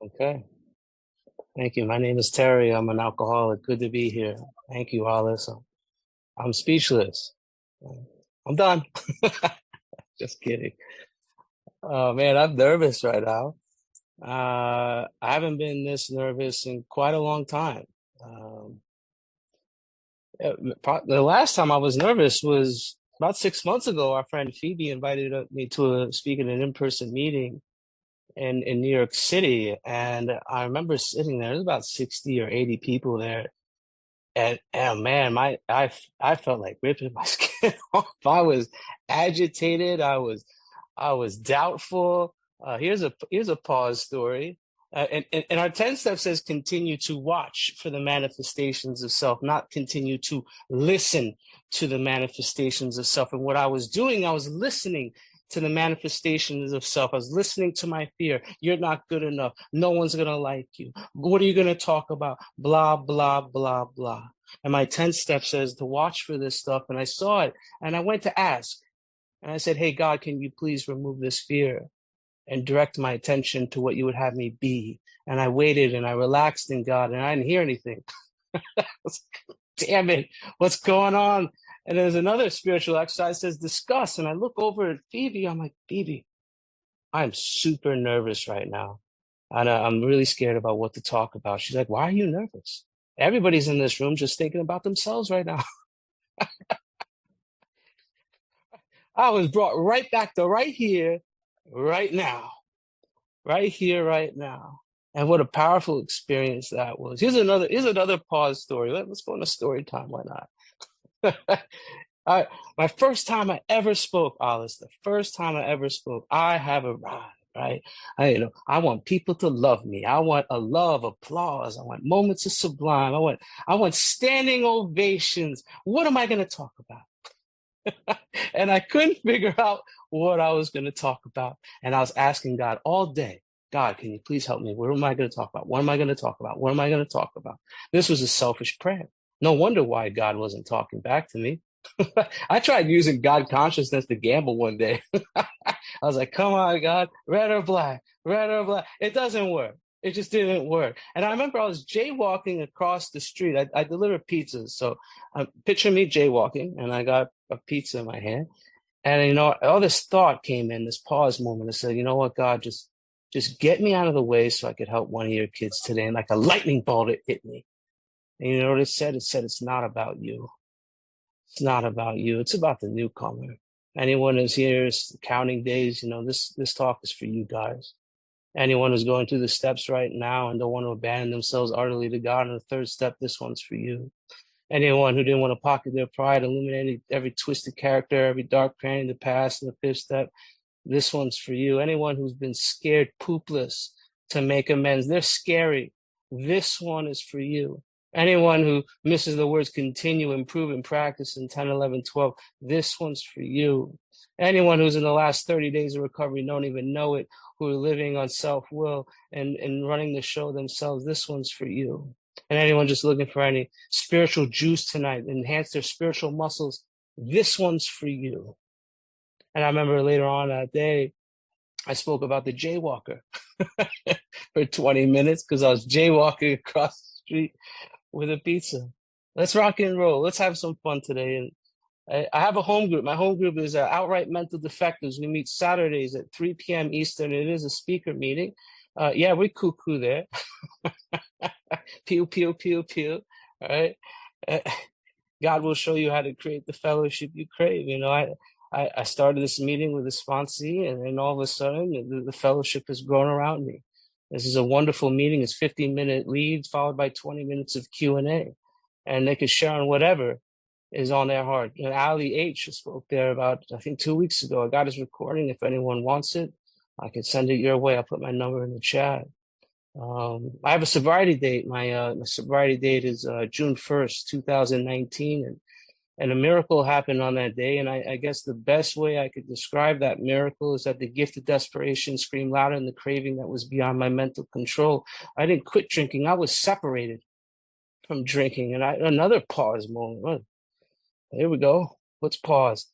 Okay. Thank you. My name is Terry. I'm an alcoholic. Good to be here. Thank you, Hollis. I'm speechless. I'm done. Just kidding. Oh man, I'm nervous right now. I haven't been this nervous in quite a long time. Um, the last time I was nervous was about 6 months ago. Our friend Phoebe invited me to speak at an in-person meeting in New York City, and I remember sitting there. There's about 60 or 80 people there. And man, I felt like ripping my skin off. I was agitated. I was doubtful. Here's a pause story. And our 10 step says continue to watch for the manifestations of self, not continue to listen to the manifestations of self. And what I was doing, I was listening to the manifestations of self. I was listening to my fear. You're not good enough. No one's going to like you. What are you going to talk about? Blah, blah, blah, blah. And my 10 step says to watch for this stuff. And I saw it and I went to ask. And I said, hey, God, can you please remove this fear and direct my attention to what you would have me be? And I waited and I relaxed in God and I didn't hear anything. Damn it, what's going on? And there's another spiritual exercise that says discuss. And I look over at Phoebe. I'm like, Phoebe, I'm super nervous right now. And I'm really scared about what to talk about. She's like, why are you nervous? Everybody's in this room just thinking about themselves right now. I was brought right back to right here, right now, right here, right now. And what a powerful experience that was. Here's another pause story. Let's go into story time. Why not? My first time I ever spoke, Alice, the first time I ever spoke, I have arrived, right? I want people to love me. I want a love, applause. I want moments of sublime. I want standing ovations. What am I going to talk about? And I couldn't figure out what I was going to talk about. And I was asking God all day, God, can you please help me? What am I going to talk about? What am I going to talk about? What am I going to talk about? This was a selfish prayer. No wonder why God wasn't talking back to me. I tried using God consciousness to gamble one day. I was like, come on, God, red or black, red or black. It doesn't work. It just didn't work. And I remember I was jaywalking across the street. I deliver pizzas. So picture me jaywalking, and I got a pizza in my hand. And, all this thought came in, this pause moment. I said, you know what, God, just get me out of the way so I could help one of your kids today. And like a lightning bolt, it hit me. And you know what it said? It said, it's not about you. It's not about you. It's about the newcomer. Anyone who's here is counting days, this talk is for you guys. Anyone who's going through the steps right now and don't want to abandon themselves utterly to God in the third step, this one's for you. Anyone who didn't want to pocket their pride, eliminate every twisted character, every dark cranny in the past in the fifth step, this one's for you. Anyone who's been scared poopless to make amends, they're scary. This one is for you. Anyone who misses the words continue, improve, and practice in 10, 11, 12, this one's for you. Anyone who's in the last 30 days of recovery don't even know it, who are living on self-will and running the show themselves, this one's for you. And anyone just looking for any spiritual juice tonight, enhance their spiritual muscles, this one's for you. And I remember later on that day, I spoke about the jaywalker for 20 minutes because I was jaywalking across the street with a pizza. Let's rock and roll. Let's have some fun today. And I have a home group. My home group is Outright Mental Defectives. We meet Saturdays at 3 p.m. Eastern. It is a speaker meeting. Yeah, we cuckoo there. Pew, pew, pew, pew. All right. God will show you how to create the fellowship you crave. I started this meeting with a sponsee, and then all of a sudden, the fellowship has grown around me. This is a wonderful meeting. It's 15-minute leads followed by 20 minutes of Q&A. And they can share on whatever is on their heart. And Ali H. spoke there about, I think, 2 weeks ago. I got his recording. If anyone wants it, I can send it your way. I'll put my number in the chat. I have a sobriety date. My sobriety date is June 1st, 2019. And a miracle happened on that day. And I guess the best way I could describe that miracle is that the gift of desperation screamed louder than the craving that was beyond my mental control. I didn't quit drinking. I was separated from drinking. And another pause moment. Here we go. Let's pause.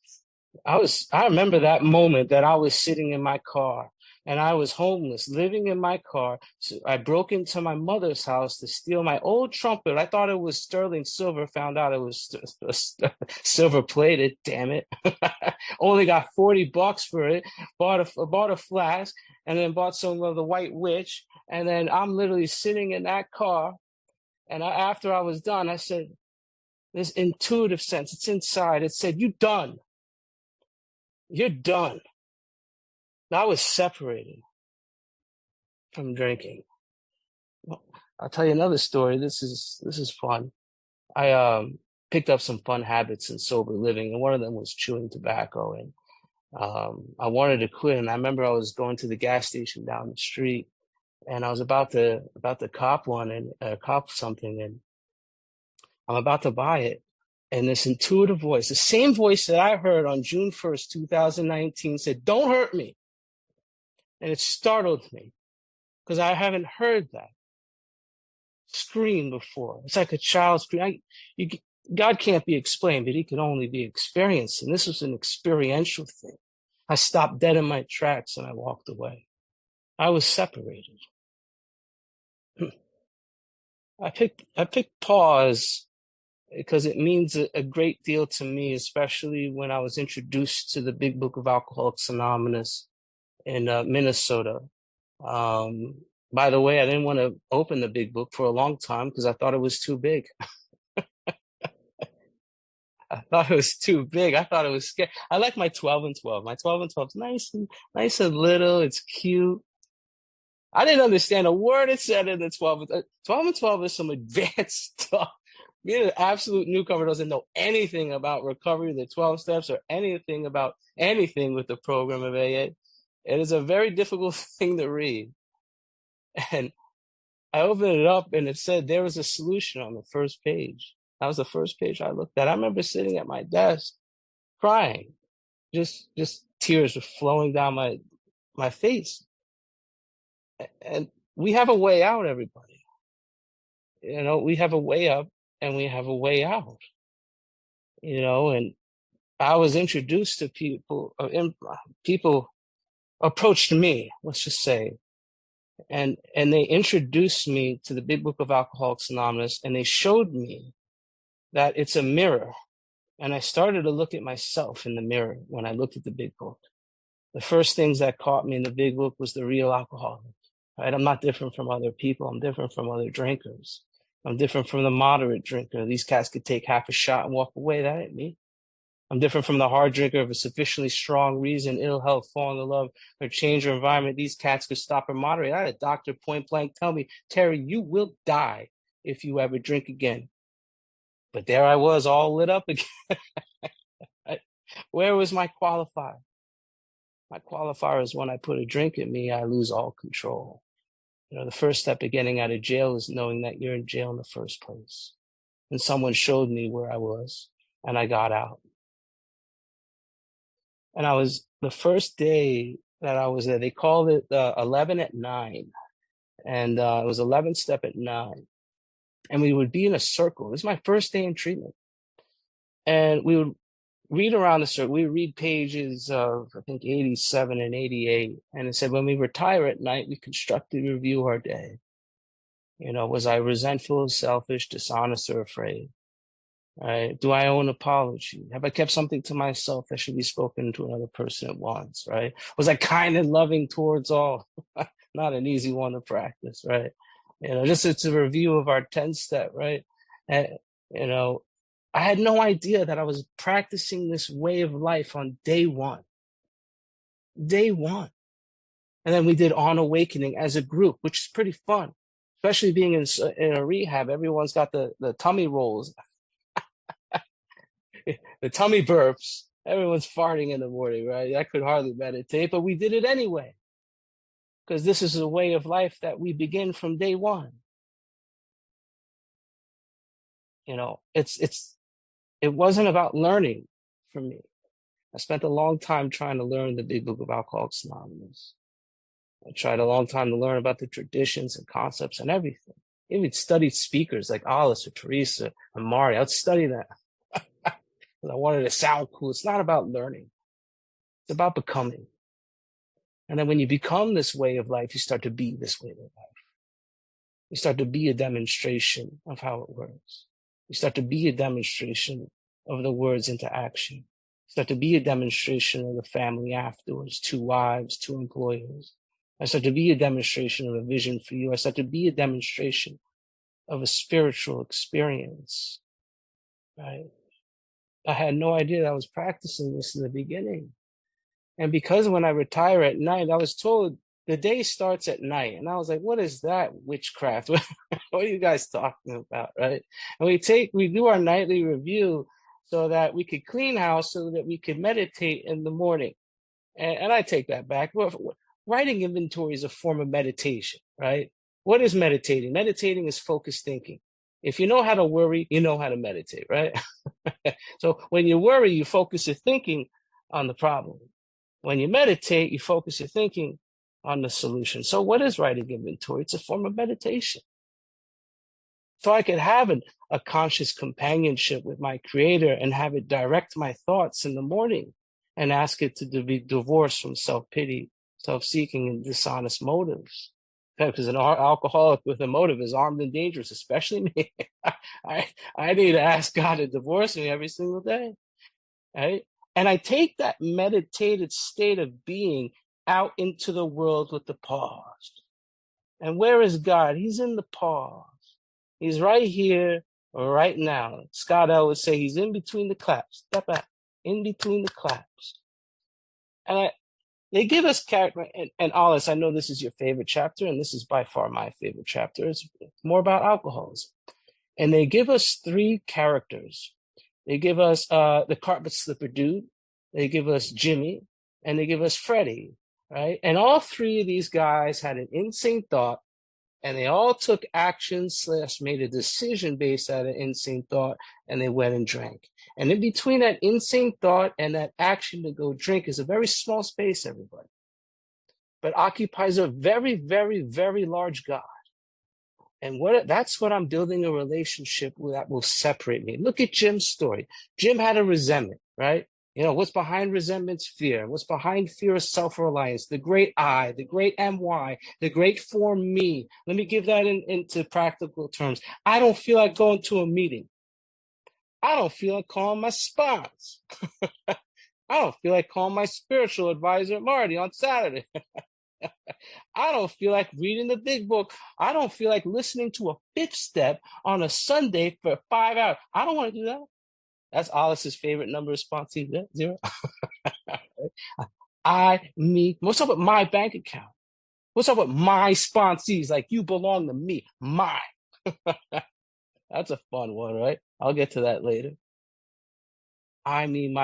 I remember that moment that I was sitting in my car and I was homeless, living in my car. So I broke into my mother's house to steal my old trumpet. I thought it was sterling silver, found out it was silver plated, damn it. Only got $40 for it. Bought a flask, and then bought some of the White Witch. And then I'm literally sitting in that car. And after I was done, I said, this intuitive sense, it's inside. It said, you done. You're done. I was separated from drinking. Well, I'll tell you another story. This is fun. I picked up some fun habits in sober living, and one of them was chewing tobacco. And I wanted to quit. And I remember I was going to the gas station down the street, and I was about to cop one and cop something, and I'm about to buy it. And this intuitive voice, the same voice that I heard on June 1st, 2019, said, "Don't hurt me." And it startled me because I haven't heard that scream before. It's like a child's scream. God can't be explained, but he can only be experienced. And this was an experiential thing. I stopped dead in my tracks and I walked away. I was separated. I picked pause because it means a great deal to me, especially when I was introduced to the Big Book of Alcoholics Anonymous in Minnesota. By the way, I didn't want to open the Big Book for a long time because I thought it was too big. I thought it was too big. I thought it was scary. I like my 12 and 12. My 12 and 12 is nice and little. It's cute. I didn't understand a word it said in the 12. 12 and 12 is some advanced stuff. Being an absolute newcomer doesn't know anything about recovery, the 12 steps, or anything about anything with the program of AA. It is a very difficult thing to read. And I opened it up and it said there was a solution on the first page. That was the first page I looked at. I remember sitting at my desk crying. Just tears were flowing down my face. And we have a way out, everybody. You know, we have a way up and we have a way out. You know, and I was introduced to people, people approached me, let's just say, and they introduced me to the Big Book of Alcoholics Anonymous, and they showed me that it's a mirror. And I started to look at myself in the mirror when I looked at the Big Book. The first things that caught me in the Big Book was the real alcoholic. Right? I'm not different from other people. I'm different from other drinkers. I'm different from the moderate drinker. These cats could take half a shot and walk away. That ain't me. I'm different from the hard drinker of a sufficiently strong reason, ill health, falling in love, or change your environment. These cats could stop or moderate. I had a doctor point blank tell me, "Terry, you will die if you ever drink again." But there I was, all lit up again. Where was my qualifier? My qualifier is when I put a drink in me, I lose all control. You know, the first step of getting out of jail is knowing that you're in jail in the first place. And someone showed me where I was, and I got out. And I was, the first day that I was there, they called it 11 at 9. And it was 11 step at 9. And we would be in a circle. This is my first day in treatment. And we would read around the circle. We would read pages of, I think, 87 and 88. And it said, when we retire at night, we constructively review our day. You know, was I resentful, selfish, dishonest, or afraid? Right? Do I owe an apology? Have I kept something to myself that should be spoken to another person at once? Right? Was I kind and loving towards all? Not an easy one to practice, right? You know, just it's a review of our 10 step, right? And, you know, I had no idea that I was practicing this way of life on day one. Day one. And then we did On Awakening as a group, which is pretty fun, especially being in a rehab. Everyone's got the tummy rolls, the tummy burps. Everyone's farting in the morning, right? I could hardly meditate, but we did it anyway. Because this is a way of life that we begin from day one. You know, it wasn't about learning for me. I spent a long time trying to learn the Big Book of Alcoholics Anonymous. I tried a long time to learn about the traditions and concepts and everything. Even studied speakers like Alice or Teresa and Mari. I'd study that. I wanted to sound cool. It's not about learning. It's about becoming. And then when you become this way of life, you start to be this way of life. You start to be a demonstration of how it works. You start to be a demonstration of the words into action. You start to be a demonstration of the family afterwards, 2 wives, 2 employers. I start to be a demonstration of a vision for you. I start to be a demonstration of a spiritual experience, right? I had no idea that I was practicing this in the beginning. And because when I retire at night, I was told the day starts at night. And I was like, what is that witchcraft? What are you guys talking about, right? And we do our nightly review so that we could clean house so that we could meditate in the morning. And I take that back. Writing inventory is a form of meditation, right? What is meditating? Meditating is focused thinking. If you know how to worry, you know how to meditate, right? So when you worry, you focus your thinking on the problem. When you meditate, you focus your thinking on the solution. So what is writing inventory? It's a form of meditation. So I could have a conscious companionship with my creator and have it direct my thoughts in the morning and ask it to be divorced from self-pity, self-seeking, and dishonest motives. Because an alcoholic with a motive is armed and dangerous, especially me. I need to ask God to divorce me every single day, right? And I take that meditated state of being out into the world with the pause. And where is God? He's in the pause. He's right here, right now. Scott L would say he's in between the claps. Step back, in between the claps. And they give us character. And Alice, I know this is your favorite chapter, and this is by far my favorite chapter. It's more about alcoholism. And they give us 3 characters. They give us the carpet slipper dude, they give us Jimmy, and they give us Freddie, right? And all 3 of these guys had an insane thought, and they all took action / made a decision based on an insane thought, and they went and drank. And in between that insane thought and that action to go drink is a very small space, everybody, but occupies a very, very, very large God. And that's what I'm building a relationship with that will separate me. Look at Jim's story. Jim had a resentment, right? You know, what's behind resentment's fear. What's behind fear is self-reliance, the great I, the great MY, the great for me. Let me give that into practical terms. I don't feel like going to a meeting. I don't feel like calling my spouse. I don't feel like calling my spiritual advisor, Marty, on Saturday. I don't feel like reading the big book. I don't feel like listening to a 5th step on a Sunday for 5 hours. I don't want to do that. That's Alice's favorite number response. 0. Me. What's up with my bank account? What's up with my sponsees? Like you belong to me. My. That's a fun one, right? I'll get to that later.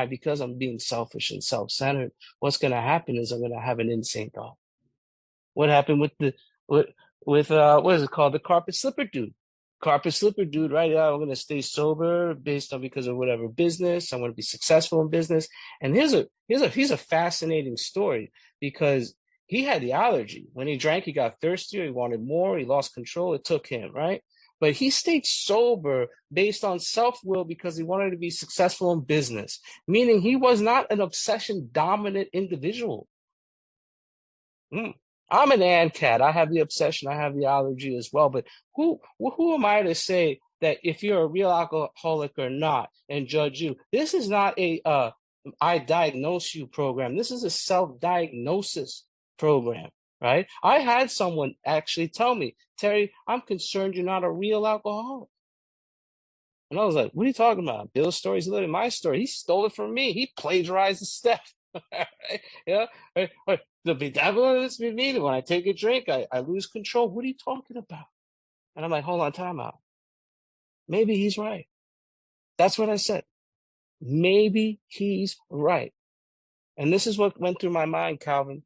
Because I'm being selfish and self-centered, what's going to happen is I'm going to have an insane thought. What happened with what is it called? The carpet slipper dude. Carpet slipper dude, right? I'm going to stay sober based on because of whatever business. I'm going to be successful in business. And here's a fascinating story because he had the allergy. When he drank, he got thirstier. He wanted more. He lost control. It took him, right? But he stayed sober based on self-will because he wanted to be successful in business, meaning he was not an obsession-dominant individual. I'm an ANCAT. I have the obsession. I have the allergy as well. But who am I to say that if you're a real alcoholic or not and judge you? This is not a I diagnose you program. This is a self-diagnosis program, right? I had someone actually tell me, Terry, I'm concerned you're not a real alcoholic. And I was like, what are you talking about? Bill's story is literally my story. He stole it from me. He plagiarized the stuff. Yeah. The benevolence with me, when I take a drink, I lose control. What are you talking about? And I'm like, hold on, time out. Maybe he's right. That's what I said. Maybe he's right. And this is what went through my mind, Calvin.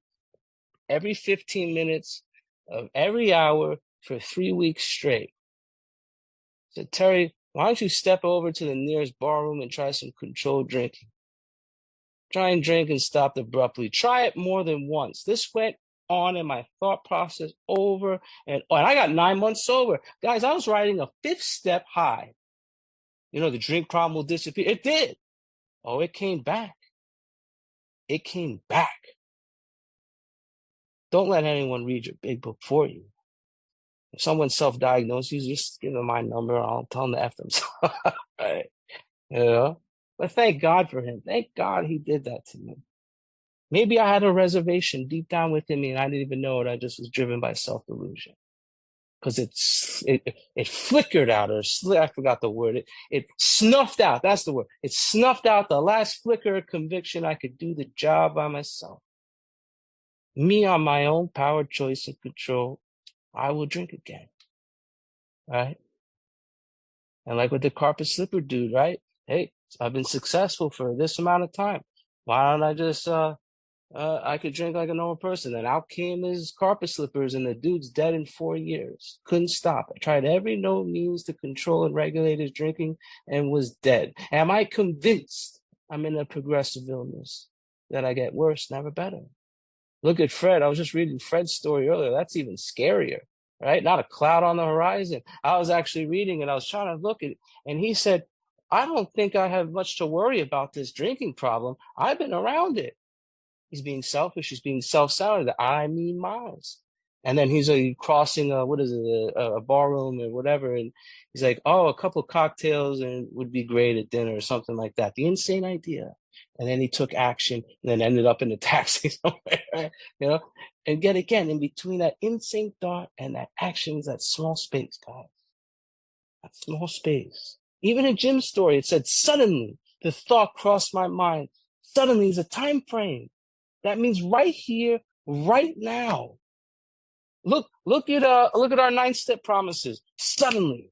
Every 15 minutes of every hour for 3 weeks straight. I said, Terry, why don't you step over to the nearest bar room and try some controlled drinking? Try and drink and stop abruptly. Try it more than once. This went on in my thought process over and I got 9 months sober. Guys, I was riding a 5th step high. You know, the drink problem will disappear. It did. Oh, it came back. It came back. Don't let anyone read your big book for you. If someone self-diagnosed you, just give them my number. I'll tell them to F themselves. Right? You know? But thank God for him. Thank God he did that to me. Maybe I had a reservation deep down within me and I didn't even know it. I just was driven by self-delusion. Because it flickered out, or I forgot the word. It snuffed out. That's the word. It snuffed out the last flicker of conviction I could do the job by myself. Me on my own power, choice, and control, I will drink again. Right? And like with the carpet slipper dude, right? Hey, I've been successful for this amount of time. Why don't I just I could drink like a normal person. And out came his carpet slippers, and the dude's dead in 4 years. Couldn't stop. I tried every known means to control and regulate his drinking and was dead. Am I convinced I'm in a progressive illness that I get worse, never better? Look at Fred. I was just reading Fred's story earlier. That's even scarier, right? Not a cloud on the horizon. I was actually reading and I was trying to look at it, and he said, I don't think I have much to worry about this drinking problem. I've been around it. He's being selfish. He's being self-centered. The I, me, miles. And then he's crossing a barroom or whatever, and he's like, "Oh, a couple of cocktails and would be great at dinner," or something like that. The insane idea. And then he took action, and then ended up in the taxi somewhere, right? You know. And yet again, in between that insane thought and that action is that small space, guys. That small space. Even in Jim's story, it said, "Suddenly the thought crossed my mind." Suddenly is a time frame. That means right here, right now. Look at our 9-step promises. Suddenly,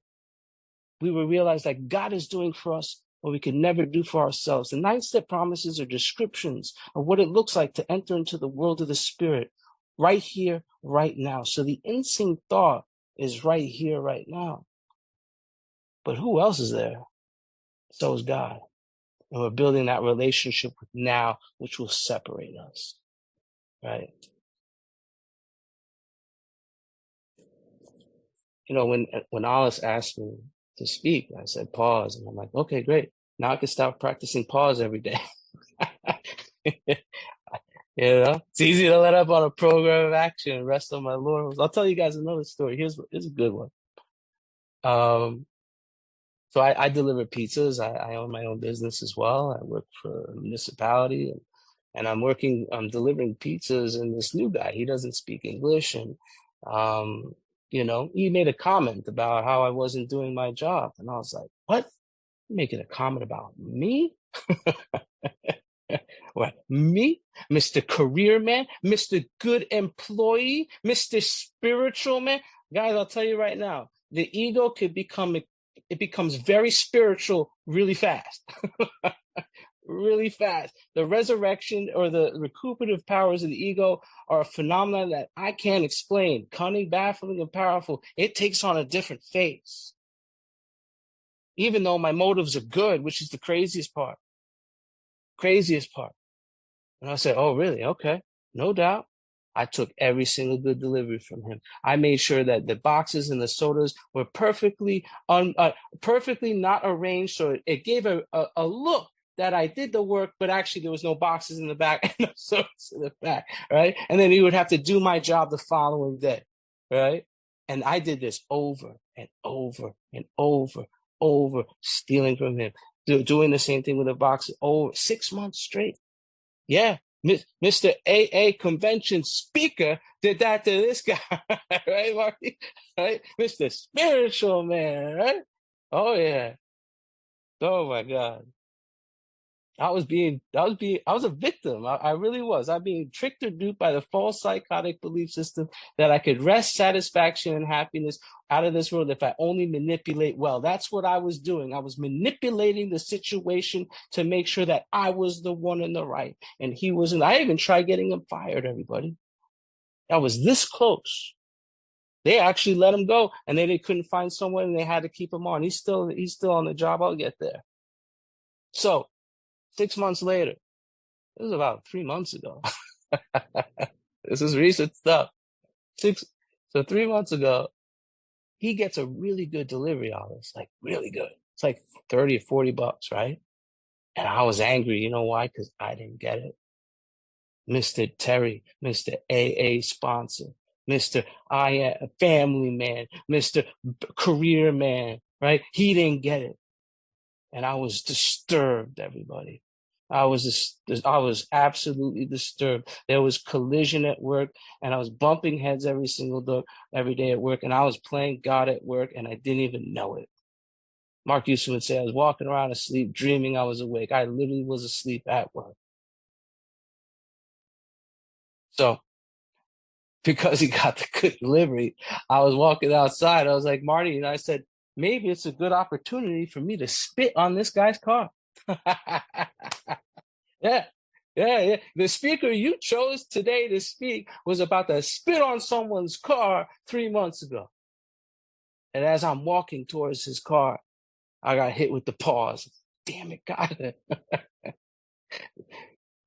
we will realize that God is doing for us what we could never do for ourselves. The 9-step promises are descriptions of what it looks like to enter into the world of the spirit, right here, right now. So the insane thought is right here, right now. But who else is there? So is God. And we're building that relationship with now, which will separate us. Right? You know, when Alice asked me to speak, I said pause, and I'm like, okay, great. Now I can start practicing pause every day. You know, it's easy to let up on a program of action and rest on my laurels. I'll tell you guys another story. Here's a good one. So I deliver pizzas. I own my own business as well. I work for a municipality, and I'm delivering pizzas, and this new guy, he doesn't speak English, and you know, he made a comment about how I wasn't doing my job. And I was like, what? You're making a comment about me? What, me? Mr. Career Man? Mr. Good Employee? Mr. Spiritual Man? Guys, I'll tell you right now, the ego it becomes very spiritual really fast. Really fast. The resurrection or the recuperative powers of the ego are a phenomenon that I can't explain. Cunning, baffling, and powerful. It takes on a different face. Even though my motives are good, which is the craziest part. Craziest part. And I said, oh, really? Okay. No doubt. I took every single good delivery from him. I made sure that the boxes and the sodas were perfectly not arranged, so it gave a look that I did the work, but actually there was no boxes in the back and no sodas in the back, right? And then he would have to do my job the following day, right? And I did this over and over and over, stealing from him, doing the same thing with the boxes over 6 months straight. Yeah, Mr. AA convention speaker did that to this guy, right, Marty? Right? Mr. Spiritual Man, right? Oh, yeah. Oh, my God. I was a victim. I really was. I'm being tricked or duped by the false psychotic belief system that I could wrest satisfaction and happiness out of this world if I only manipulate well. That's what I was doing. I was manipulating the situation to make sure that I was the one in the right and he wasn't. I even tried getting him fired, everybody. I was this close. They actually let him go, and they couldn't find someone, and they had to keep him on. He's still on the job. I'll get there. So 6 months later, it was about 3 months ago. This is recent stuff. 3 months ago, he gets a really good delivery on this, like really good. It's like 30 or $40, right? And I was angry. You know why? Because I didn't get it. Mr. Terry, Mr. AA sponsor, Mr. I am a family man, Mr. Career man, right? He didn't get it. And I was disturbed, everybody. I was absolutely disturbed. There was collision at work, and I was bumping heads every day at work, and I was playing God at work, and I didn't even know it. Mark Houston would say I was walking around asleep, dreaming I was awake. I literally was asleep at work. So because he got the good delivery, I was walking outside. I was like, Marty, and I said, maybe it's a good opportunity for me to spit on this guy's car. Yeah, yeah. The speaker you chose today to speak was about to spit on someone's car 3 months ago. And as I'm walking towards his car, I got hit with the pause. Damn it, God.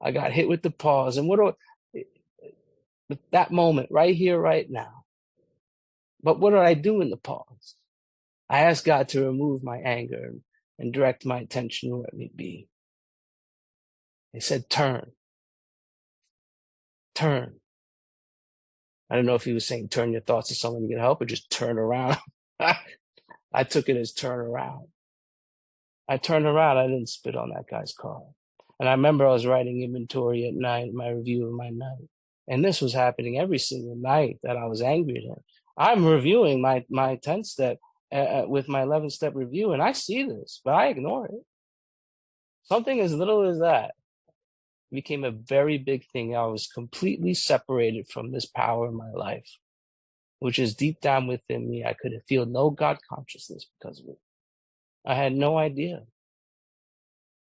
I got hit with the pause. And that moment right here, right now. But what did I do in the pause? I asked God to remove my anger and direct my attention where it may be. He said, turn. Turn. I don't know if he was saying turn your thoughts to someone to get help or just turn around. I took it as turn around. I turned around. I didn't spit on that guy's car. And I remember I was writing inventory at night, my review of my night. And this was happening every single night that I was angry at him. I'm reviewing my 10 step with my 11 step review, and I see this, but I ignore it. Something as little as that became a very big thing. I was completely separated from this power in my life, which is deep down within me. I could feel no God consciousness because of it. I had no idea.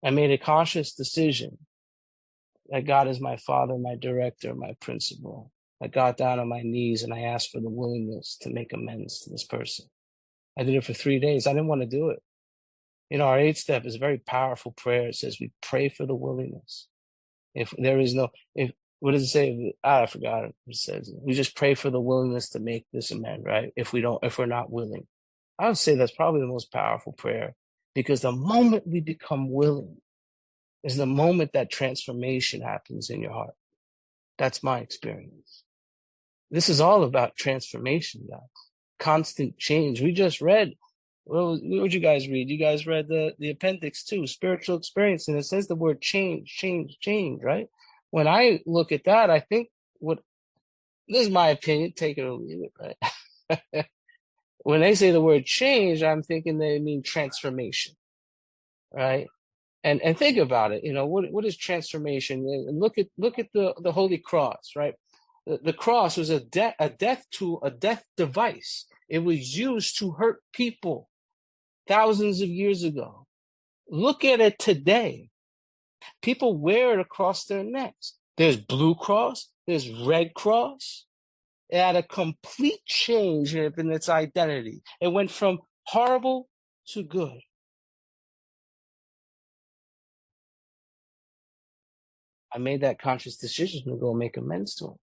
I made a conscious decision that God is my father, my director, my principal. I got down on my knees and I asked for the willingness to make amends to this person. I did it for 3 days. I didn't want to do it. You know, our 8th step is a very powerful prayer. It says we pray for the willingness. What does it say? I forgot it. It says we just pray for the willingness to make this amend, right? If we're not willing. I would say that's probably the most powerful prayer, because the moment we become willing is the moment that transformation happens in your heart. That's my experience. This is all about transformation, guys. Constant change. We just read. What did you guys read? You guys read the appendix 2, spiritual experience, and it says the word change, right? When I look at that, I think this is my opinion, take it or leave it, right? When they say the word change, I'm thinking they mean transformation, right? And think about it. You know, what is transformation? And look at the Holy Cross, right? The cross was a death device. It was used to hurt people thousands of years ago. Look at it today. People wear it across their necks. There's blue cross, there's red cross. It had a complete change in its identity. It went from horrible to good. I made that conscious decision to go make amends to him.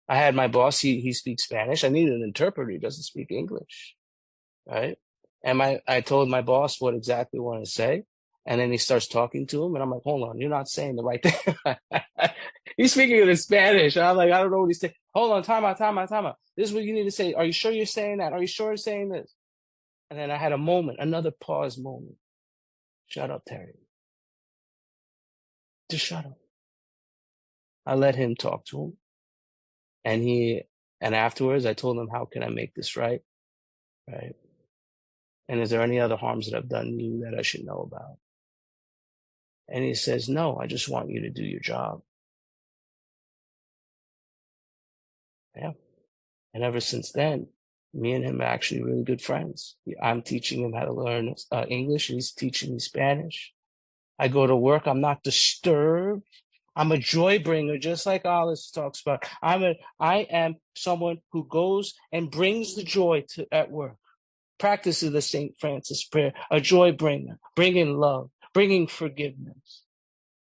I had my boss, he speaks Spanish. I needed an interpreter. He doesn't speak English, right? And I told my boss what exactly I wanted to say. And then he starts talking to him. And I'm like, hold on, you're not saying the right thing. He's speaking in Spanish. And I'm like, I don't know what he's saying. Hold on, time out. This is what you need to say. Are you sure you're saying that? Are you sure you're saying this? And then I had a moment, another pause moment. Shut up, Terry. Just shut up. I let him talk to him. And afterwards I told him, how can I make this right? Right. And is there any other harms that I've done you that I should know about? And he says, no, I just want you to do your job. Yeah. And ever since then, me and him are actually really good friends. I'm teaching him how to learn English. He's teaching me Spanish. I go to work. I'm not disturbed. I'm a joy bringer, just like Alice talks about. I am someone who goes and brings the joy at work. Practices the St. Francis prayer, a joy bringer, bringing love, bringing forgiveness.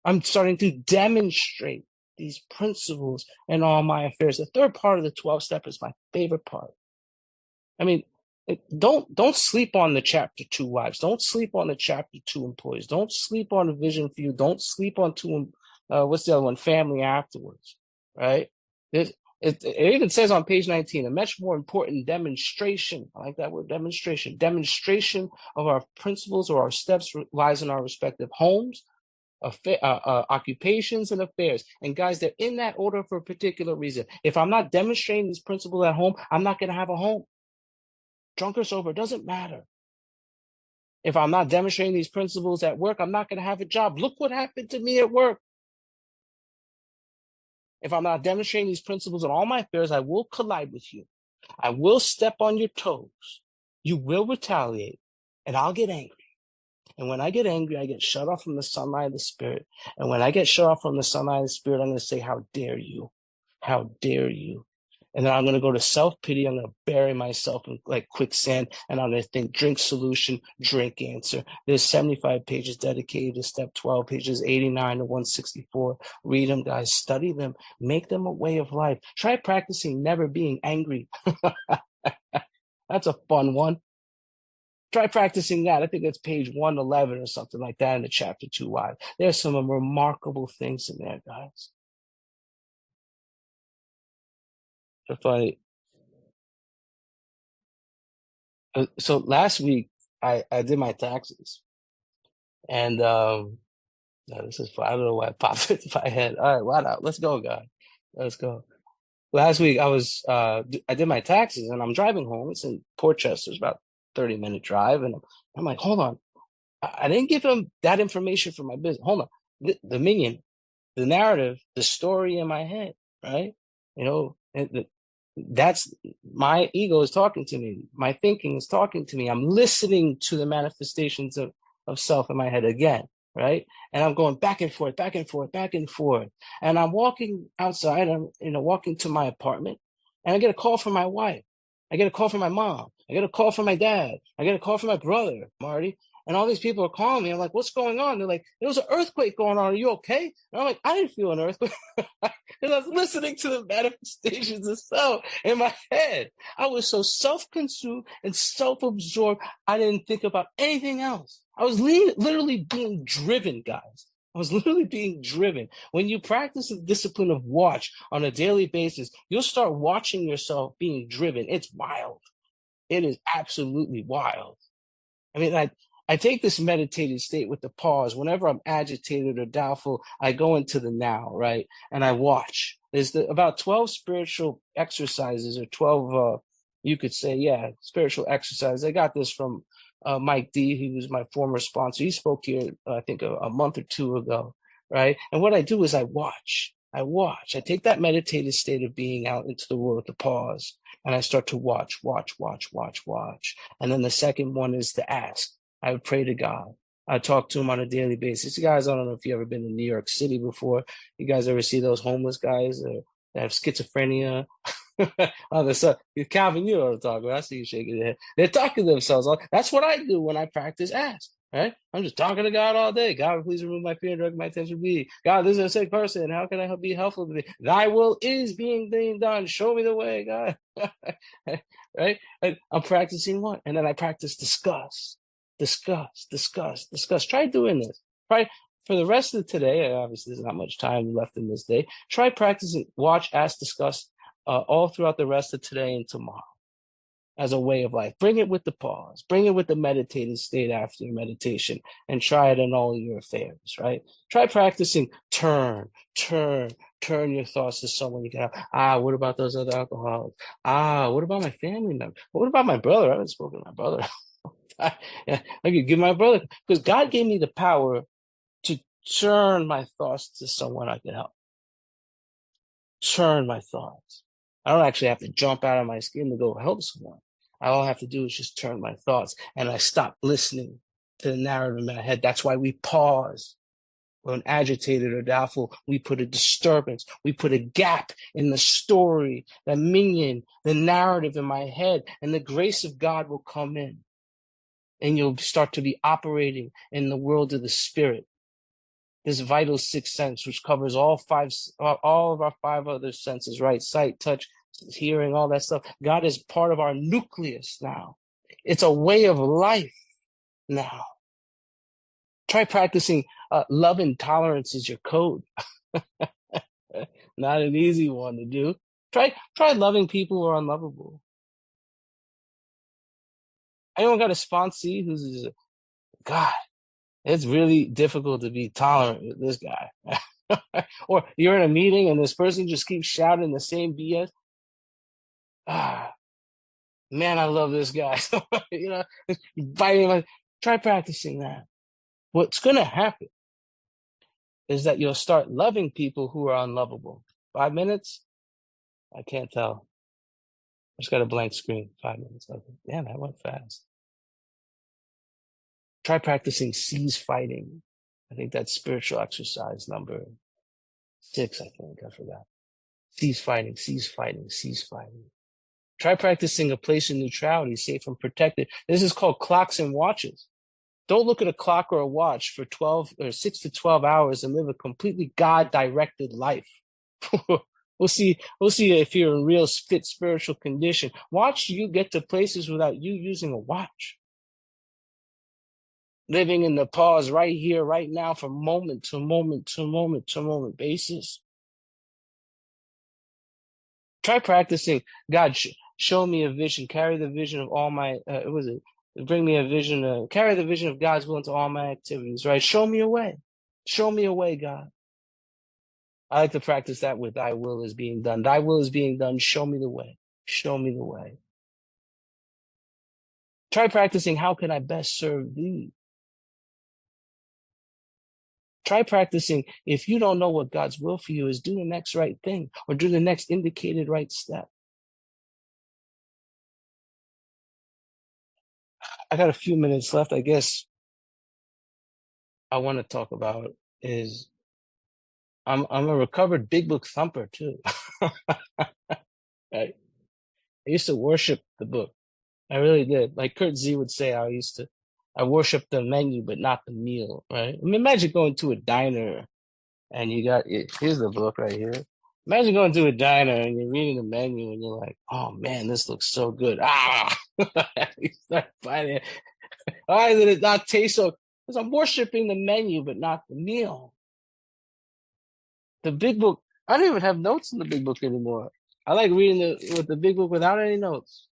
I'm starting to demonstrate these principles in all my affairs. The third part of the 12 step is my favorite part. I mean, don't sleep on the chapter 2 wives. Don't sleep on the chapter 2 employees. Don't sleep on the vision for you. Don't sleep on what's the other one? Family afterwards, right? It even says on page 19, a much more important demonstration. I like that word, demonstration. Demonstration of our principles or our steps lies in our respective homes, occupations, and affairs. And guys, they're in that order for a particular reason. If I'm not demonstrating these principles at home, I'm not going to have a home. Drunk or sober, doesn't matter. If I'm not demonstrating these principles at work, I'm not going to have a job. Look what happened to me at work. If I'm not demonstrating these principles in all my affairs, I will collide with you. I will step on your toes. You will retaliate, and I'll get angry. And when I get angry, I get shut off from the sunlight of the Spirit. And when I get shut off from the sunlight of the Spirit, I'm going to say, how dare you? How dare you? And then I'm going to go to self-pity. I'm going to bury myself in like quicksand. And I'm going to think, drink solution, drink answer. There's 75 pages dedicated to step 12, pages 89 to 164. Read them, guys. Study them. Make them a way of life. Try practicing never being angry. That's a fun one. Try practicing that. I think that's page 111 or something like that in the chapter 2 why. There's some remarkable things in there, guys. So last week I did my taxes, and this is I don't know why it popped into my head. All right, why not? Let's go, guys. Let's go. Last week I did my taxes, and I'm driving home. It's in Port Chester. It's about 30-minute drive, and I'm like, hold on, I didn't give him that information for my business. Hold on, the minion, the narrative, the story in my head, right? You know, that's my ego is talking to me. My thinking is talking to me. I'm listening to the manifestations of self in my head again, right? And I'm going back and forth, back and forth, back and forth. And I'm walking outside, I'm walking to my apartment, and I get a call from my wife. I get a call from my mom. I get a call from my dad. I get a call from my brother, Marty. And all these people are calling me. I'm like, what's going on? They're like, there was an earthquake going on. Are you okay? And I'm like, I didn't feel an earthquake. Because I was listening to the manifestations of self in my head. I was so self-consumed and self-absorbed, I didn't think about anything else. I was literally being driven, guys. I was literally being driven. When you practice the discipline of watch on a daily basis, you'll start watching yourself being driven. It's wild. It is absolutely wild. I mean, I take this meditative state with the pause. Whenever I'm agitated or doubtful, I go into the now, right? And I watch. There's about 12 spiritual exercises or 12, you could say, spiritual exercises. I got this from Mike D. He was my former sponsor. He spoke here, I think, a month or two ago, right? And what I do is I watch. I take that meditative state of being out into the world with the pause, and I start to watch. And then the second one is to ask. I would pray to God. I talk to him on a daily basis. You guys, I don't know if you've ever been to New York City before. You guys ever see those homeless guys that have schizophrenia? Calvin, you know what I'm talking about. I see you shaking your head. They're talking to themselves. That's what I do when I practice ask. Right? I'm just talking to God all day. God, please remove my fear and direct my attention to thee. God, this is a sick person. How can I be helpful to thee? Thy will is being done. Show me the way, God. Right? I'm practicing what? And then I practice discuss. Try doing this. Try for the rest of today. Obviously, there's not much time left in this day. Try practicing watch, ask, discuss all throughout the rest of today and tomorrow as a way of life. Bring it with the pause. Bring it with the meditative state after your meditation, and try it in all your affairs, right? Try practicing turn your thoughts to someone you can have. What about those other alcoholics? What about my family member? What about my brother? I haven't spoken to my brother. I could give my brother, because God gave me the power to turn my thoughts to someone I can help. Turn my thoughts. I don't actually have to jump out of my skin to go help someone. All I have to do is just turn my thoughts, and I stop listening to the narrative in my head. That's why we pause. When agitated or doubtful, we put a disturbance. We put a gap in the story, the minion, the narrative in my head, and the grace of God will come in. And you'll start to be operating in the world of the spirit. This vital sixth sense, which covers all of our 5 other senses, right? Sight, touch, hearing, all that stuff. God is part of our nucleus now. It's a way of life now. Try practicing Love and tolerance is your code. Not an easy one to do. Try loving people who are unlovable. Anyone got a sponsee who's God? It's really difficult to be tolerant with this guy. Or you're in a meeting and this person just keeps shouting the same BS. Ah, man, I love this guy. You know, biting my. Try practicing that. What's going to happen is that you'll start loving people who are unlovable. 5 minutes? I can't tell. I just got a blank screen. 5 minutes. Okay. Damn, that went fast. Try practicing cease fighting. I think that's spiritual exercise number 6, I think. I forgot. Cease fighting, cease fighting, cease fighting. Try practicing a place of neutrality, safe and protected. This is called clocks and watches. Don't look at a clock or a watch for 12 or 6 to 12 hours and live a completely God-directed life. We'll see if you're in real fit spiritual condition. Watch you get to places without you using a watch. Living in the pause right here, right now, from moment to moment to moment to moment basis. Try practicing. God, show me a vision. Carry the vision of all my. Bring me a vision. Carry the vision of God's will into all my activities. Right? Show me a way. Show me a way, God. I like to practice that with Thy will is being done. Thy will is being done. Show me the way. Show me the way. Try practicing. How can I best serve Thee? Try practicing. If you don't know what God's will for you is, do the next right thing or do the next indicated right step. I got a few minutes left. I guess I want to talk about is I'm a recovered big book thumper too. Right? I used to worship the book. I really did. Like Kurt Z would say, I worship the menu, but not the meal, right? I mean, imagine going to a diner and you got, here's the book right here. Imagine going to a diner and you're reading the menu and you're like, oh man, this looks so good. Ah, you start fighting it. Why did it not taste so? Because I'm worshiping the menu, but not the meal. The big book, I don't even have notes in the big book anymore. I like reading the big book without any notes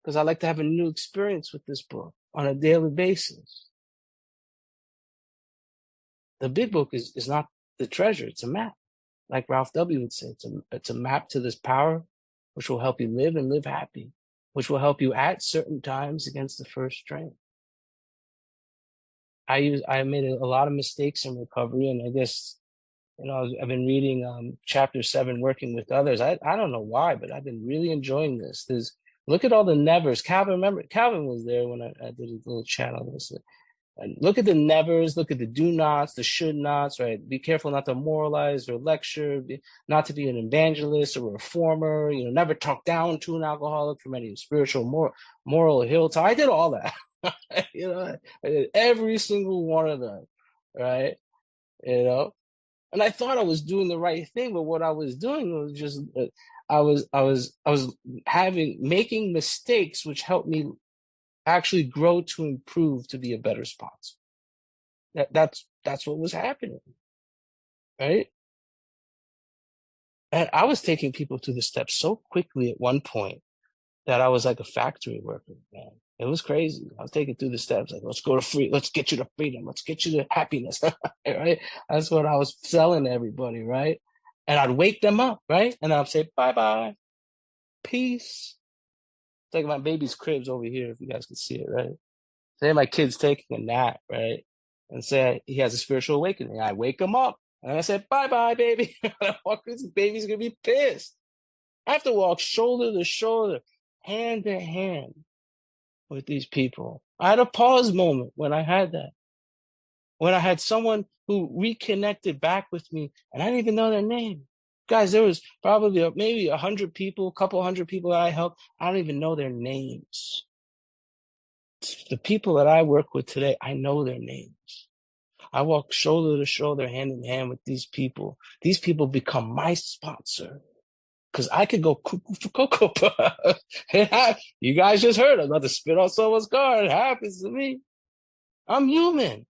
because I like to have a new experience with this book on a daily basis. The big book is not the treasure, it's a map. Like Ralph W. would say, it's a map to this power, which will help you live and live happy, which will help you at certain times against the first strength. I made a lot of mistakes in recovery, and I guess, I've been reading chapter 7, working with others. I don't know why, but I've been really enjoying this. Look at all the nevers. Calvin was there when I did a little chat on this. And look at the nevers, look at the do nots, the should nots, right? Be careful not to moralize or lecture, not to be an evangelist or a reformer, never talk down to an alcoholic from any spiritual, moral hilltop. I did all that. I did every single one of them, right? And I thought I was doing the right thing, but what I was doing was just, I was making mistakes, which helped me actually grow to improve to be a better sponsor. That's what was happening, right? And I was taking people through the steps so quickly at one point that I was like a factory worker, man. It was crazy. I was taking through the steps, like, let's get you to freedom, let's get you to happiness, right? That's what I was selling to everybody, right? And I'd wake them up, right? And I'd say, bye-bye, peace. It's like my baby's cribs over here, if you guys can see it, right? Say my kid's taking a nap, right? And say he has a spiritual awakening. I wake him up and I said, bye-bye, baby. This baby's going to be pissed. I have to walk shoulder to shoulder, hand to hand with these people. I had a pause moment when I had that. When I had someone who reconnected back with me and I didn't even know their name. Guys, there was probably maybe 100 people, a couple hundred people that I helped. I don't even know their names. The people that I work with today, I know their names. I walk shoulder to shoulder, hand in hand with these people. These people become my sponsor. Because I could go cuckoo for Cocoa Puff. You guys just heard I'm about to spit on someone's car. It happens to me. I'm human.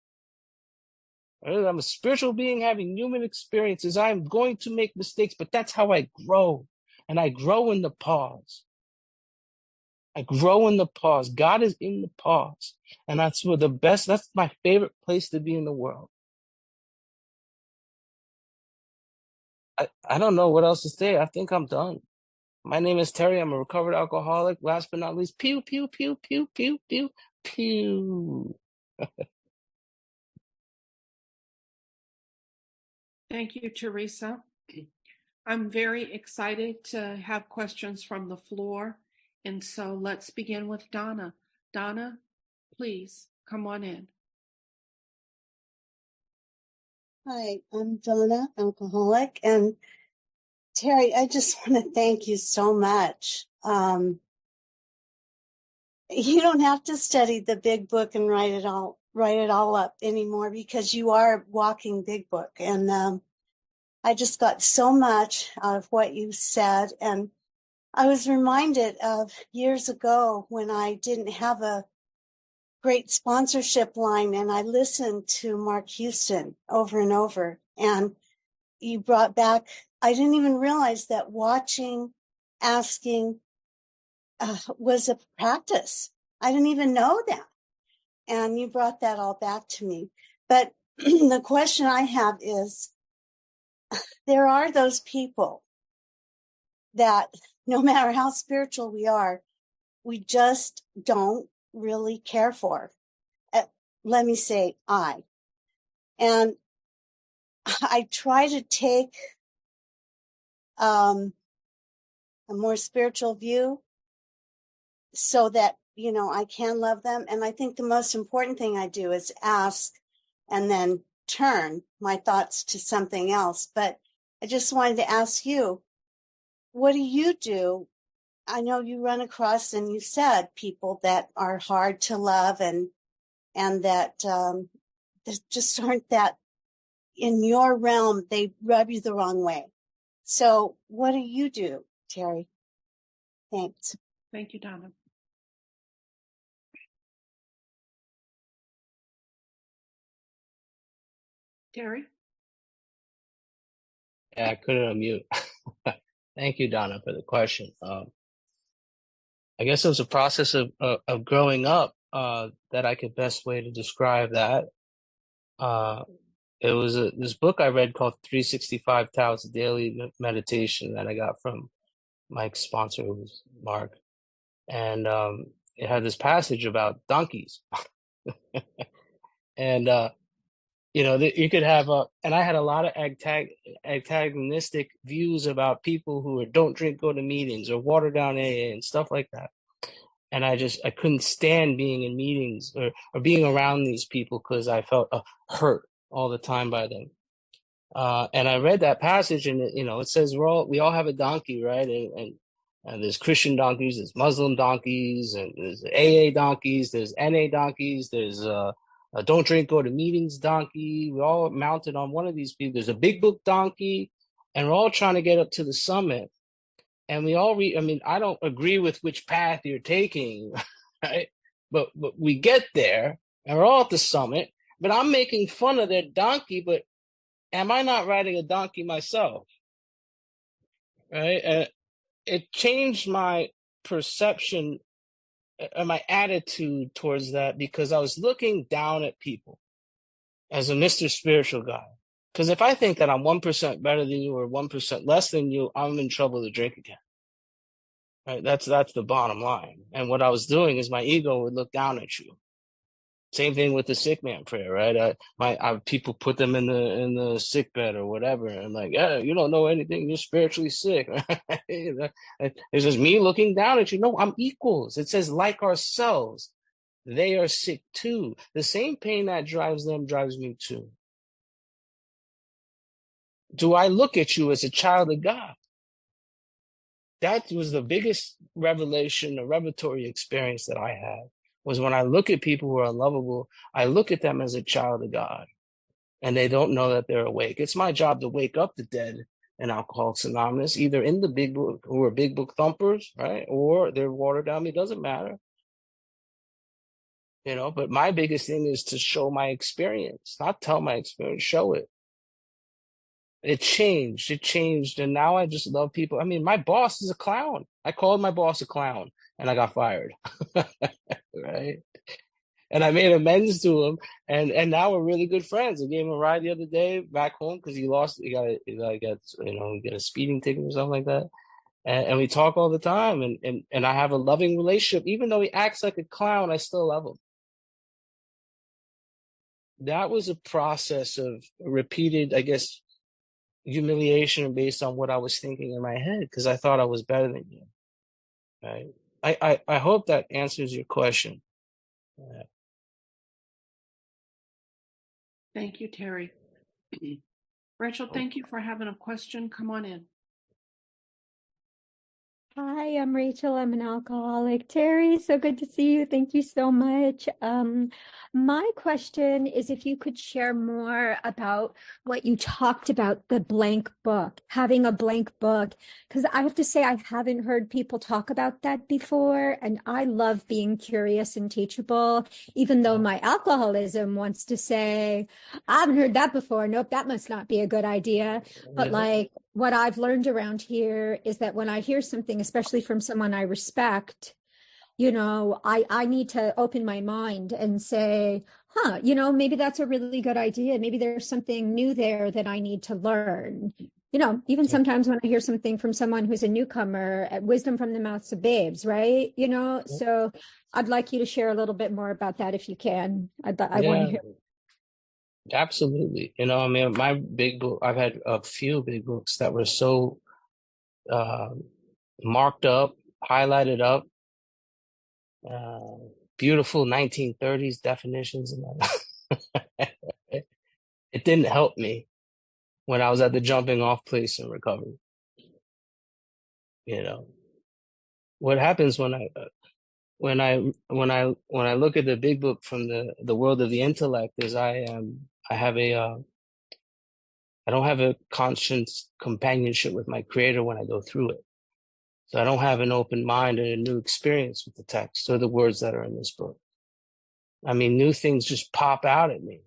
Right? I'm a spiritual being having human experiences. I'm going to make mistakes, but that's how I grow. And I grow in the pause. I grow in the pause. God is in the pause. And that's where that's my favorite place to be in the world. I don't know what else to say. I think I'm done. My name is Terry. I'm a recovered alcoholic. Last but not least, pew, pew, pew, pew, pew, pew, pew. Thank you, Teresa. I'm very excited to have questions from the floor. And so let's begin with Donna. Donna, please come on in. Hi, I'm Donna, alcoholic. And Terry, I just want to thank you so much. You don't have to study the big book and write it all up anymore, because you are a walking big book. And I just got so much out of what you said. And I was reminded of years ago when I didn't have a great sponsorship line, and I listened to Mark Houston over and over. And you brought back, I didn't even realize that watching, asking was a practice. I didn't even know that. And you brought that all back to me. But the question I have is, there are those people that no matter how spiritual we are, we just don't really care for. Let me say I. And I try to take a more spiritual view so that, I can love them. And I think the most important thing I do is ask and then turn my thoughts to something else. But I just wanted to ask you, what do you do? I know you run across, and you said, people that are hard to love and that just aren't that in your realm. They rub you the wrong way. So what do you do, Terry? Thanks. Thank you, Donna. Terry? Yeah, I couldn't unmute. Thank you, Donna, for the question. I guess it was a process of growing up that I could best way to describe that. It was this book I read called 365 Tao's Daily Meditation that I got from Mike's sponsor, who was Mark. And it had this passage about donkeys. And you could have and I had a lot of antagonistic views about people who don't drink, go to meetings, or water down AA and stuff like that. And I couldn't stand being in meetings or being around these people because I felt hurt all the time by them. And I read that passage, and it says we all have a donkey, right? And there's Christian donkeys, there's Muslim donkeys, and there's AA donkeys, there's NA donkeys, there's don't drink, go to meetings donkey. We're all mounted on one of these people. There's a big book donkey, and we're all trying to get up to the summit. And we all I don't agree with which path you're taking, right? But we get there, and we're all at the summit. But I'm making fun of their donkey, but am I not riding a donkey myself? Right? And it changed my perception and my attitude towards that, because I was looking down at people as a Mr. Spiritual guy. Because if I think that I'm 1% better than you or 1% less than you, I'm in trouble to drink again. Right? That's the bottom line. And what I was doing is my ego would look down at you. Same thing with the sick man prayer, right? People put them in the sick bed or whatever, and like, yeah, you don't know anything. You're spiritually sick. It's just me looking down at you. No, I'm equals. It says like ourselves, they are sick too. The same pain that drives them drives me too. Do I look at you as a child of God? That was the biggest revelation, a revelatory experience that I had. Was when I look at people who are unlovable, I look at them as a child of God, and they don't know that they're awake. It's my job to wake up the dead in Alcoholics Anonymous, either in the big book, who are big book thumpers, right, or they're watered down. It doesn't matter. But my biggest thing is to show my experience, not tell my experience, show it. It changed. And now I just love people. I mean, my boss is a clown. I called my boss a clown and I got fired. Right. And I made amends to him. And now we're really good friends. I gave him a ride the other day back home because he got a speeding ticket or something like that. And we talk all the time. And I have a loving relationship. Even though he acts like a clown, I still love him. That was a process of repeated, I guess, humiliation based on what I was thinking in my head because I thought I was better than you. Right? I hope that answers your question. Thank you, Terry. Rachel, thank you for having a question. Come on in. Hi, I'm Rachel. I'm an alcoholic. Terry, so good to see you. Thank you so much. My question is if you could share more about what you talked about, the blank book, having a blank book, because I have to say I haven't heard people talk about that before, and I love being curious and teachable, even though my alcoholism wants to say, I haven't heard that before. Nope, that must not be a good idea. But like, what I've learned around here is that when I hear something, especially from someone I respect, I need to open my mind and say, maybe that's a really good idea. Maybe there's something new there that I need to learn. Even sometimes when I hear something from someone who's a newcomer, wisdom from the mouths of babes, right? So I'd like you to share a little bit more about that if you can. I want to hear. Absolutely. I mean, my big book, I've had a few big books that were so marked up, highlighted up, beautiful 1930s definitions. It didn't help me when I was at the jumping off place in recovery. What happens when I look at the big book from the world of the intellect is I don't have a conscious companionship with my creator when I go through it. So I don't have an open mind and a new experience with the text or the words that are in this book. I mean, new things just pop out at me.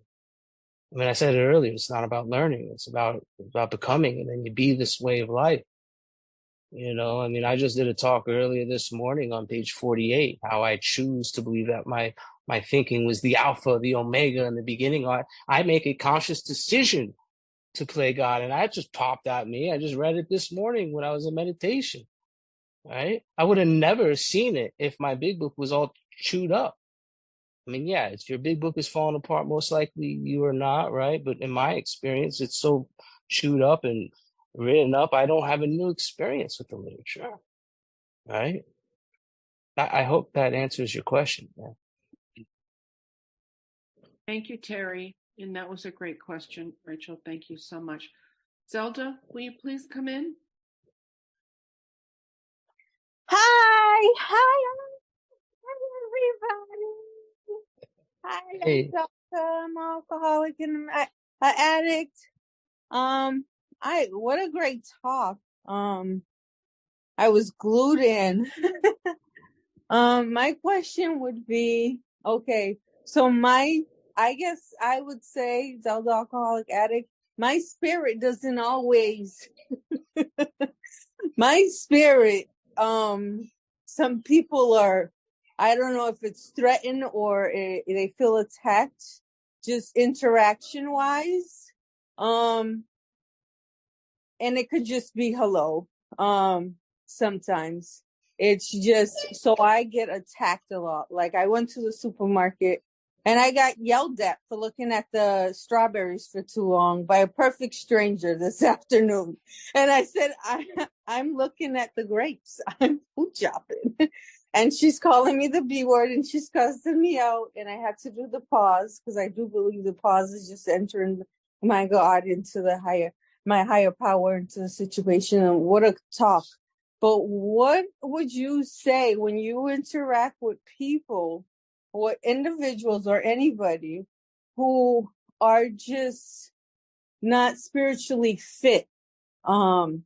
I mean, I said it earlier, it's not about learning. It's about becoming, and then you be this way of life. I mean, I just did a talk earlier this morning on page 48, how I choose to believe that my thinking was the alpha, the omega in the beginning. I make a conscious decision to play God. And that just popped at me. I just read it this morning when I was in meditation, right? I would have never seen it if my big book was all chewed up. I mean, yeah, if your big book is falling apart, most likely you are not, right? But in my experience, it's so chewed up and written up, I don't have a new experience with the literature, right? I hope that answers your question. Yeah. Thank you, Terry. And that was a great question, Rachel. Thank you so much. Zelda, will you please come in? Hi, everybody. Hi, Hey. I'm Zelda. I'm an alcoholic and an addict. What a great talk. I was glued in. My question would be, okay, so I guess I would say, Zelda, alcoholic addict, my spirit doesn't always, my spirit, some people are, I don't know if it's threatened or they feel attacked, just interaction wise. And it could just be hello. Sometimes it's just, so I get attacked a lot. Like I went to the supermarket and I got yelled at for looking at the strawberries for too long by a perfect stranger this afternoon. And I said, I'm looking at the grapes. I'm food shopping. And she's calling me the B word and she's cussing me out. And I had to do the pause because I do believe the pause is just entering my God into my higher power into the situation. And what a talk. But what would you say when you interact with people or individuals or anybody who are just not spiritually fit, or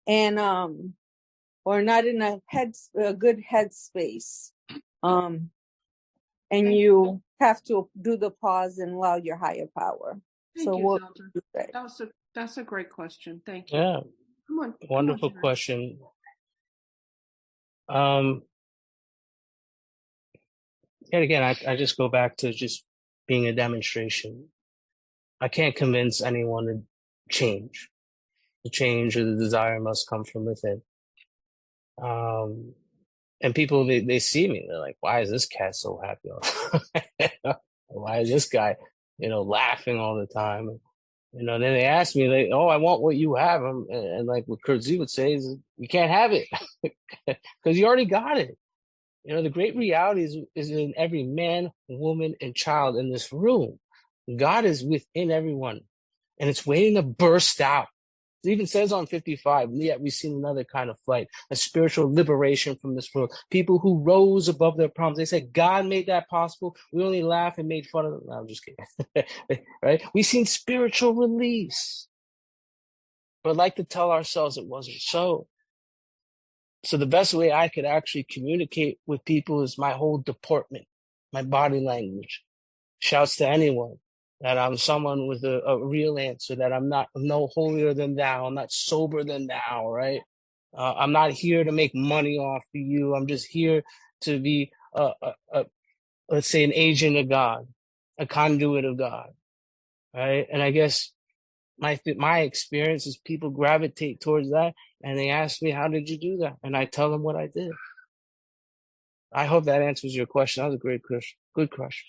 not in a good headspace? and you have to do the pause and allow your higher power. Thank So you, we'll Zelda. do that. That's a great question. Thank you. Yeah, Come on, wonderful Terry. question. Yet again, I just go back to just being a demonstration. I can't convince anyone to change. The change or the desire must come from within. And people, they see me, they're like, why is this cat so happy all the time? Why is this guy, laughing all the time? Then they ask me, oh, I want what you have. And like what Kurt Z would say is, you can't have it because you already got it. The great reality is in every man, woman, and child in this room. God is within everyone, and it's waiting to burst out. It even says on 55, yet we've seen another kind of flight, a spiritual liberation from this world. People who rose above their problems. They said, God made that possible. We only laugh and made fun of them. No, I'm just kidding. Right? We've seen spiritual release. But like to tell ourselves it wasn't so. So the best way I could actually communicate with people is my whole deportment, my body language. Shouts to anyone that I'm someone with a real answer, that I'm no holier than thou. I'm not sober than thou, right? I'm not here to make money off of you. I'm just here to be, let's say, an agent of God, a conduit of God, right? And I guess my experience is people gravitate towards that, and they ask me, how did you do that? And I tell them what I did. I hope that answers your question. That was a great question. Good question.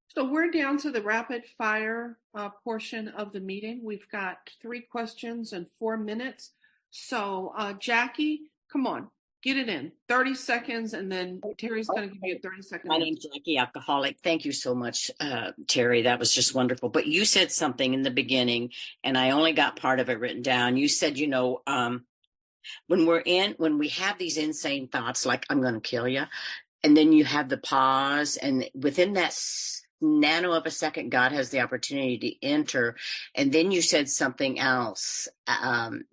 So we're down to the rapid fire portion of the meeting. We've got 3 questions in 4 minutes. So Jackie, come on, get it in 30 seconds, and then Terry's going to give you a 30-second. My name's Jackie, alcoholic. Thank you so much, Terry. That was just wonderful. But you said something in the beginning, and I only got part of it written down. You said, when we have these insane thoughts, like I'm going to kill you, and then you have the pause, and within that nano of a second, God has the opportunity to enter. And then you said something else,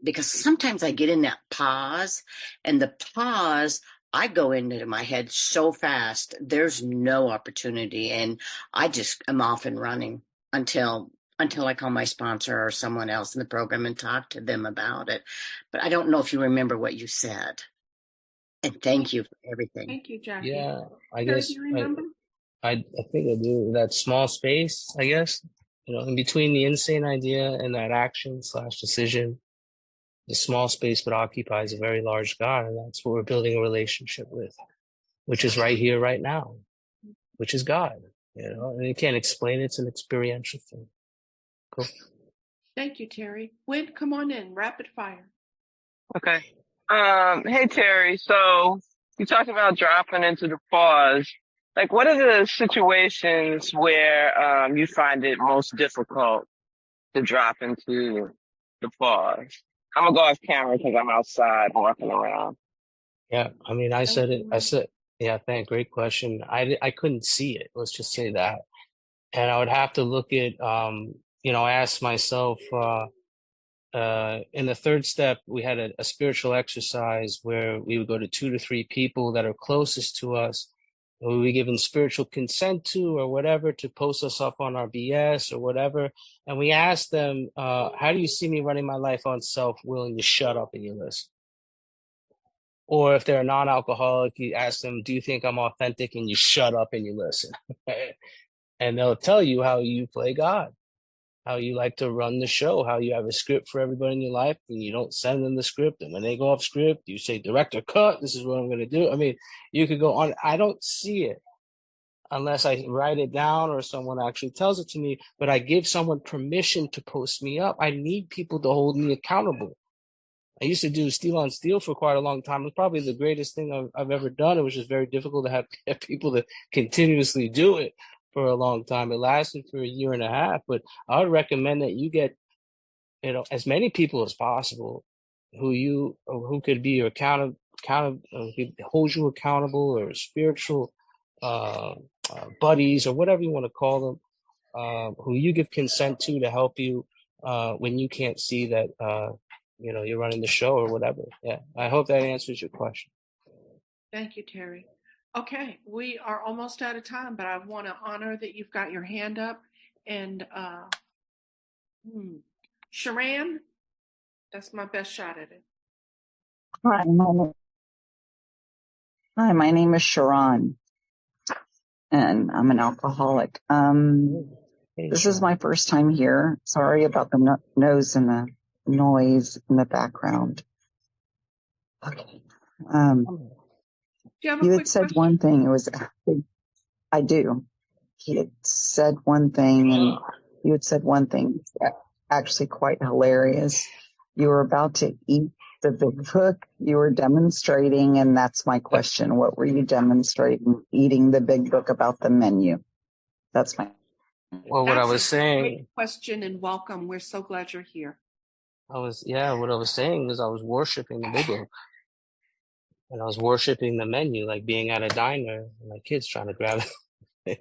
because sometimes I get in that pause, and the pause, I go into my head so fast, there's no opportunity, and I just am off and running until I call my sponsor or someone else in the program and talk to them about it. But I don't know if you remember what you said. And thank you for everything. Thank you, Jackie. Yeah, I Terry, guess do you remember? I think I do. That small space, I guess, in between the insane idea and that action/decision, the small space but occupies a very large God, and that's what we're building a relationship with, which is right here, right now, which is God. And you can't explain it. It's an experiential thing. Cool. Thank you, Terry. Win, come on in, rapid fire. Okay. Hey Terry, so you talked about dropping into the pause. Like, what are the situations where you find it most difficult to drop into the pause? I'm gonna go off camera because I'm outside walking around. Yeah, I mean, I said, yeah, thanks. Great question. I couldn't see it. Let's just say that. And I would have to look at, I asked myself, in the third step, we had a spiritual exercise where we would go to 2 to 3 people that are closest to us, who we would be given spiritual consent to or whatever, to post us up on our BS or whatever. And we asked them, how do you see me running my life on self-will? And you shut up and you listen. Or if they're a non-alcoholic, you ask them, do you think I'm authentic? And you shut up and you listen. And they'll tell you how you play God, how you like to run the show, how you have a script for everybody in your life, and you don't send them the script. And when they go off script, you say, director, cut, this is what I'm going to do. I mean, you could go on. I don't see it unless I write it down or someone actually tells it to me, but I give someone permission to post me up. I need people to hold me accountable. I used to do Steel on Steel for quite a long time. It was probably the greatest thing I've ever done. It was just very difficult to have people to continuously do it for a long time. It lasted for a year and a half, but I would recommend that you get, as many people as possible who could be your hold you accountable, or spiritual buddies, or whatever you want to call them, who you give consent to help you when you can't see that you're running the show or whatever. Yeah, I hope that answers your question. Thank you, Terry. Okay, we are almost out of time, but I want to honor that you've got your hand up. And Sharan, that's my best shot at it. Hi, my name is Sharon, and I'm an alcoholic. This is my first time here. Sorry about the nose and the noise in the background. Okay. Do you have a You quick had said question? one thing. It was, I do. He had said one thing, and you had said one thing actually quite hilarious. You were about to eat the big book you were demonstrating, and that's my question. What were you demonstrating? Eating the big book about the menu. That's my. Well, what I That's was a saying, great question, and welcome. We're so glad you're here. what I was saying is I was worshiping the big book. And I was worshiping the menu, like being at a diner, and my kids trying to grab it.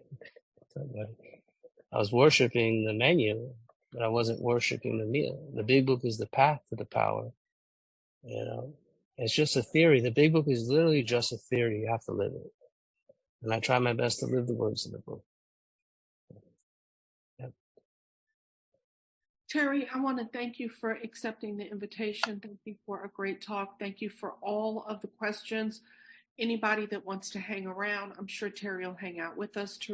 I was worshiping the menu, but I wasn't worshiping the meal. The big book is the path to the power. You know, it's just a theory. The big book is literally just a theory. You have to live it. And I try my best to live the words of the book. Yep. Terry, I want to thank you for accepting the invitation. Thank you for a great talk. Thank you for all of the questions. Anybody that wants to hang around, I'm sure Terry will hang out with us to